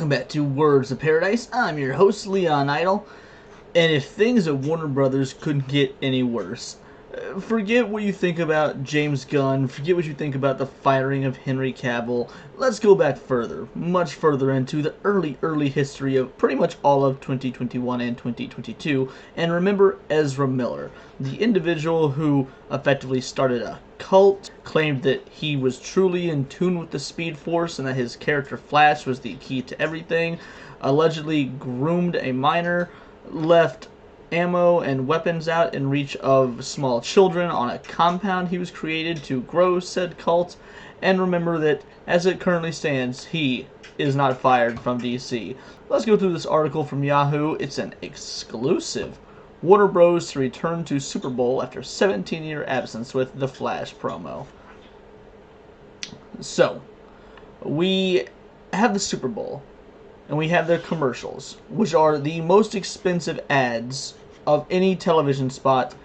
Welcome back to Words of Paradise. I'm your host, Leon Idle, and if things at Warner Brothers couldn't get any worse, forget what you think about James Gunn, forget what you think about the firing of Henry Cavill. Let's go back further, much further into the early history of pretty much all of 2021 and 2022, and remember Ezra Miller, the individual who effectively started a cult, claimed that he was truly in tune with the Speed Force and that his character Flash was the key to everything, allegedly groomed a minor, left ammo and weapons out in reach of small children on a compound he was created to grow said cult, and remember that as it currently stands, he is not fired from DC. Let's go through this article from Yahoo. It's an exclusive. Warner Bros. To return to Super Bowl after 17-year absence with the Flash promo. So, we have the Super Bowl, and we have their commercials, which are the most expensive ads of any television spot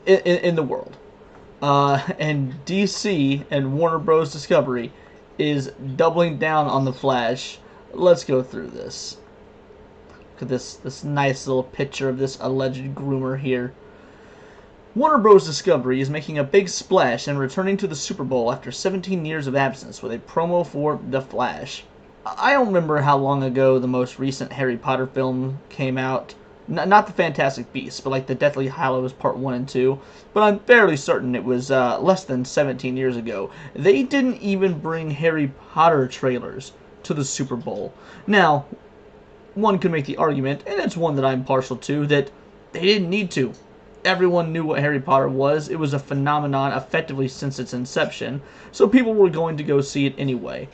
in the world. And DC and Warner Bros. Discovery is doubling down on the Flash. Let's go through this. Look at this nice little picture of this alleged groomer here. Warner Bros. Discovery is making a big splash and returning to the Super Bowl after 17 years of absence with a promo for The Flash. I don't remember how long ago the most recent Harry Potter film came out. Not the Fantastic Beasts, but like the Deathly Hallows Part 1 and 2. But I'm fairly certain it was less than 17 years ago. They didn't even bring Harry Potter trailers to the Super Bowl. Now, one could make the argument, and it's one that I'm partial to, that they didn't need to. Everyone knew what Harry Potter was. It was a phenomenon effectively since its inception, so people were going to go see it anyway.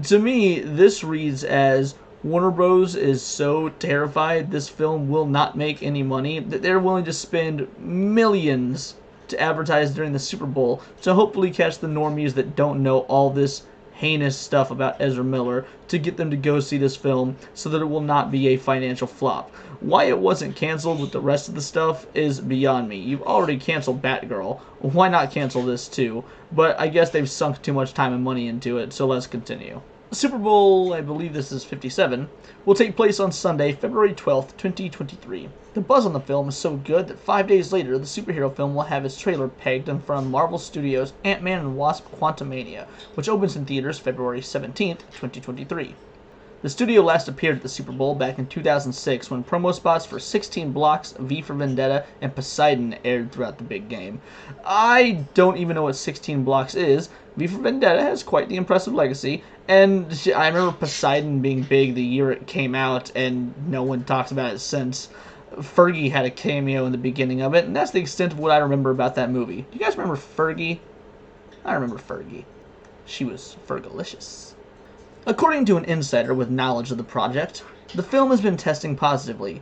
To me, this reads as Warner Bros. Is so terrified this film will not make any money that they're willing to spend millions to advertise during the Super Bowl to hopefully catch the normies that don't know all this heinous stuff about Ezra Miller to get them to go see this film so that it will not be a financial flop. Why it wasn't canceled with the rest of the stuff is beyond me. You've already canceled Batgirl. Why not cancel this too? But I guess they've sunk too much time and money into it, so let's continue. Super Bowl, I believe this is 57, will take place on Sunday, February 12th, 2023. The buzz on the film is so good that 5 days later, the superhero film will have its trailer pegged in front of Marvel Studios' Ant-Man and Wasp: Quantumania, which opens in theaters February 17th, 2023. The studio last appeared at the Super Bowl back in 2006 when promo spots for 16 Blocks, V for Vendetta, and Poseidon aired throughout the big game. I don't even know what 16 Blocks is. V for Vendetta has quite the impressive legacy, and I remember Poseidon being big the year it came out, and no one talks about it since. Fergie had a cameo in the beginning of it, and that's the extent of what I remember about that movie. Do you guys remember Fergie? I remember Fergie. She was Fergalicious. According to an insider with knowledge of the project, the film has been testing positively.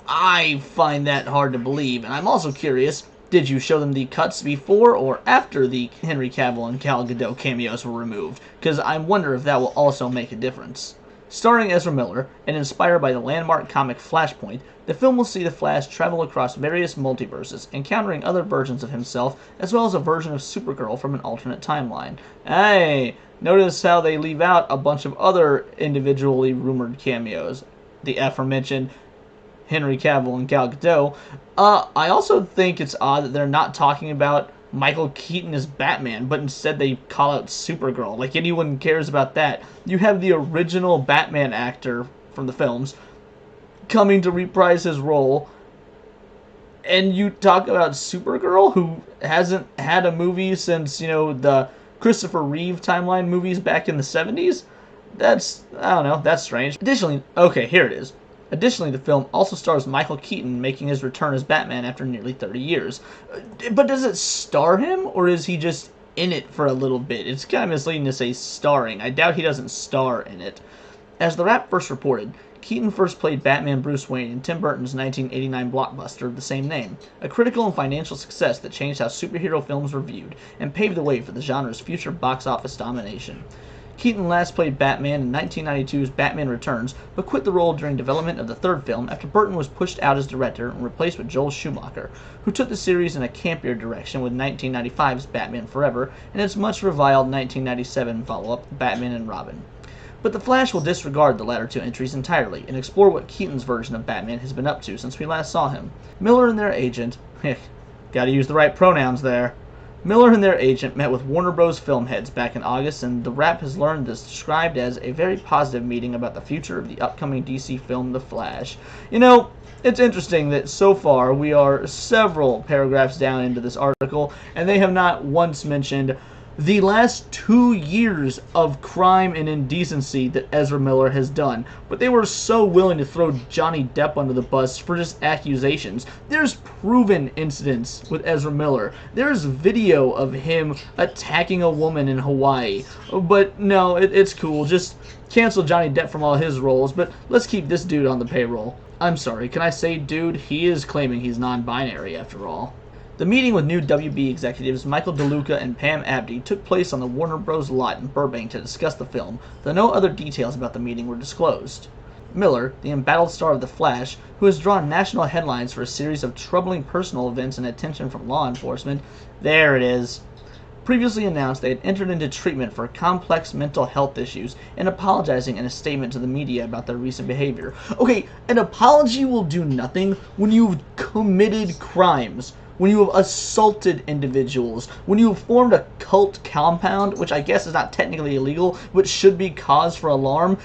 I find that hard to believe, and I'm also curious, did you show them the cuts before or after the Henry Cavill and Gal Gadot cameos were removed? Because I wonder if that will also make a difference. Starring Ezra Miller, and inspired by the landmark comic Flashpoint, the film will see the Flash travel across various multiverses, encountering other versions of himself, as well as a version of Supergirl from an alternate timeline. Hey, notice how they leave out a bunch of other individually rumored cameos. The aforementioned Henry Cavill and Gal Gadot. I also think it's odd that they're not talking about Michael Keaton as Batman, but instead they call out Supergirl. Like anyone cares about that. You have the original Batman actor from the films coming to reprise his role, and you talk about Supergirl, who hasn't had a movie since, the Christopher Reeve timeline movies back in the 70s? I don't know, that's strange. Additionally, okay, here it is. Additionally, the film also stars Michael Keaton making his return as Batman after nearly 30 years. But does it star him, or is he just in it for a little bit? It's kind of misleading to say starring. I doubt he doesn't star in it. As The Wrap first reported, Keaton first played Batman Bruce Wayne in Tim Burton's 1989 blockbuster of the same name, a critical and financial success that changed how superhero films were viewed and paved the way for the genre's future box office domination. Keaton last played Batman in 1992's Batman Returns, but quit the role during development of the third film after Burton was pushed out as director and replaced with Joel Schumacher, who took the series in a campier direction with 1995's Batman Forever and its much reviled 1997 follow-up, Batman and Robin. But The Flash will disregard the latter two entries entirely and explore what Keaton's version of Batman has been up to since we last saw him. Miller and their agent, gotta use the right pronouns there. Miller and their agent met with Warner Bros. Film heads back in August, and the Wrap has learned this described as a very positive meeting about the future of the upcoming DC film The Flash. You know, it's interesting that so far we are several paragraphs down into this article, and they have not once mentioned the last 2 years of crime and indecency that Ezra Miller has done. But they were so willing to throw Johnny Depp under the bus for just accusations. There's proven incidents with Ezra Miller. There's video of him attacking a woman in Hawaii. But no, it's cool. Just cancel Johnny Depp from all his roles, but let's keep this dude on the payroll. I'm sorry, can I say dude? He is claiming he's non-binary after all. The meeting with new WB executives Michael DeLuca and Pam Abdy took place on the Warner Bros. Lot in Burbank to discuss the film, though no other details about the meeting were disclosed. Miller, the embattled star of The Flash, who has drawn national headlines for a series of troubling personal events and attention from law enforcement, there it is, previously announced they had entered into treatment for complex mental health issues and apologizing in a statement to the media about their recent behavior. Okay, an apology will do nothing when you've committed crimes. When you have assaulted individuals, when you have formed a cult compound, which I guess is not technically illegal, but should be cause for alarm.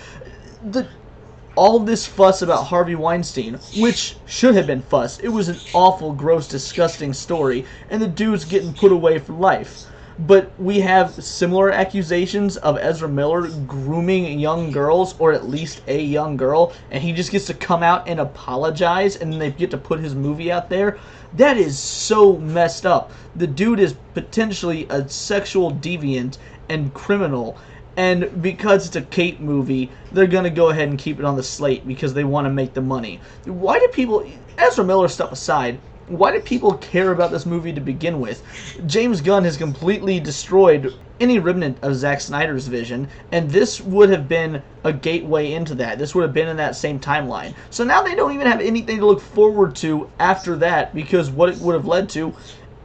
All this fuss about Harvey Weinstein, which should have been fuss. It was an awful, gross, disgusting story, and the dude's getting put away for life. But we have similar accusations of Ezra Miller grooming young girls, or at least a young girl, and he just gets to come out and apologize, and then they get to put his movie out there. That is so messed up. The dude is potentially a sexual deviant and criminal, and because it's a Kate movie, they're going to go ahead and keep it on the slate because they want to make the money. Why do people, Ezra Miller stuff aside, why do people care about this movie to begin with? James Gunn has completely destroyed any remnant of Zack Snyder's vision, and this would have been a gateway into that. This would have been in that same timeline. So now they don't even have anything to look forward to after that, because what it would have led to,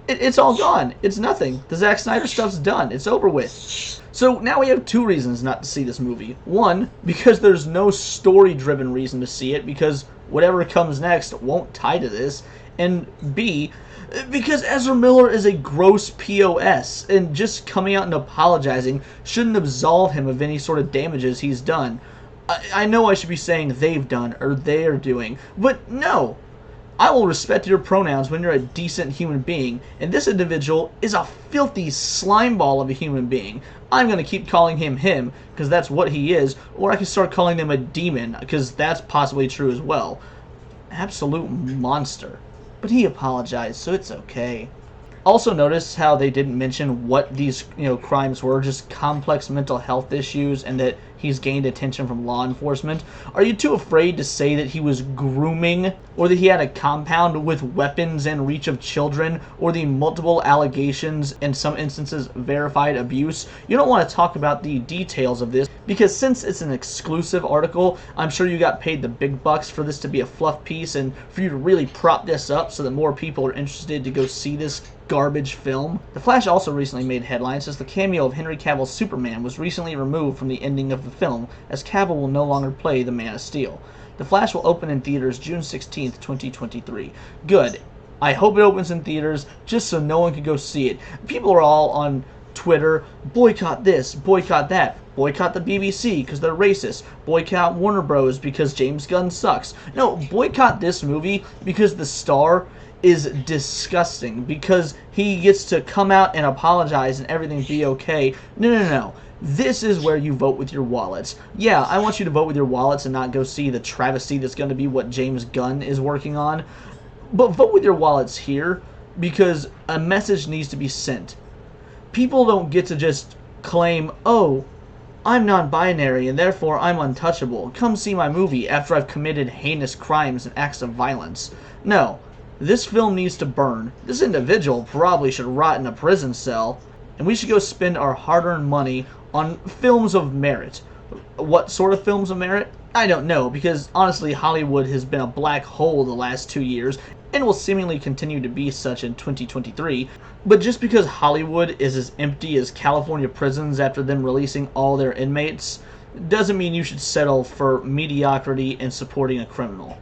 it's all gone. It's nothing. The Zack Snyder stuff's done. It's over with. So now we have 2 reasons not to see this movie. 1, because there's no story-driven reason to see it, because whatever comes next won't tie to this. And B, because Ezra Miller is a gross POS, and just coming out and apologizing shouldn't absolve him of any sort of damages he's done. I know I should be saying they've done, or they're doing, but no. I will respect your pronouns when you're a decent human being, and this individual is a filthy slimeball of a human being. I'm going to keep calling him him, because that's what he is, or I can start calling them a demon, because that's possibly true as well. Absolute monster. But he apologized, so it's okay. Also notice how they didn't mention what these crimes were, just complex mental health issues, and that he's gained attention from law enforcement. Are you too afraid to say that he was grooming, or that he had a compound with weapons in reach of children, or the multiple allegations, in some instances verified abuse? You don't want to talk about the details of this, because since it's an exclusive article, I'm sure you got paid the big bucks for this to be a fluff piece, and for you to really prop this up so that more people are interested to go see this garbage film. The Flash also recently made headlines as the cameo of Henry Cavill's Superman was recently removed from the ending of the film, as Cavill will no longer play the Man of Steel. The Flash will open in theaters June 16th, 2023. Good. I hope it opens in theaters just so no one can go see it. People are all on Twitter, boycott this, boycott that, boycott the BBC because they're racist, boycott Warner Bros. Because James Gunn sucks. No, boycott this movie because the star is disgusting, because he gets to come out and apologize and everything be okay. No. This is where you vote with your wallets. Yeah, I want you to vote with your wallets and not go see the travesty that's going to be what James Gunn is working on. But vote with your wallets here, because a message needs to be sent. People don't get to just claim, oh, I'm non-binary and therefore I'm untouchable. Come see my movie after I've committed heinous crimes and acts of violence. No. This film needs to burn. This individual probably should rot in a prison cell. And we should go spend our hard-earned money on films of merit. What sort of films of merit? I don't know, because honestly Hollywood has been a black hole the last 2 years, and will seemingly continue to be such in 2023. But just because Hollywood is as empty as California prisons after them releasing all their inmates, doesn't mean you should settle for mediocrity and supporting a criminal.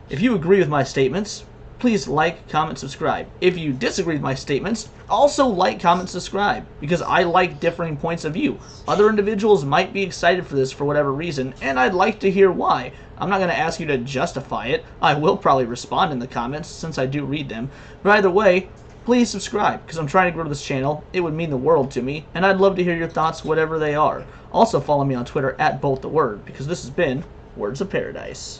If you agree with my statements, please like, comment, subscribe. If you disagree with my statements, also like, comment, subscribe, because I like differing points of view. Other individuals might be excited for this for whatever reason, and I'd like to hear why. I'm not going to ask you to justify it. I will probably respond in the comments, since I do read them. But either way, please subscribe, because I'm trying to grow this channel. It would mean the world to me, and I'd love to hear your thoughts, whatever they are. Also follow me on Twitter @BoltTheWord, because this has been Words of Paradise.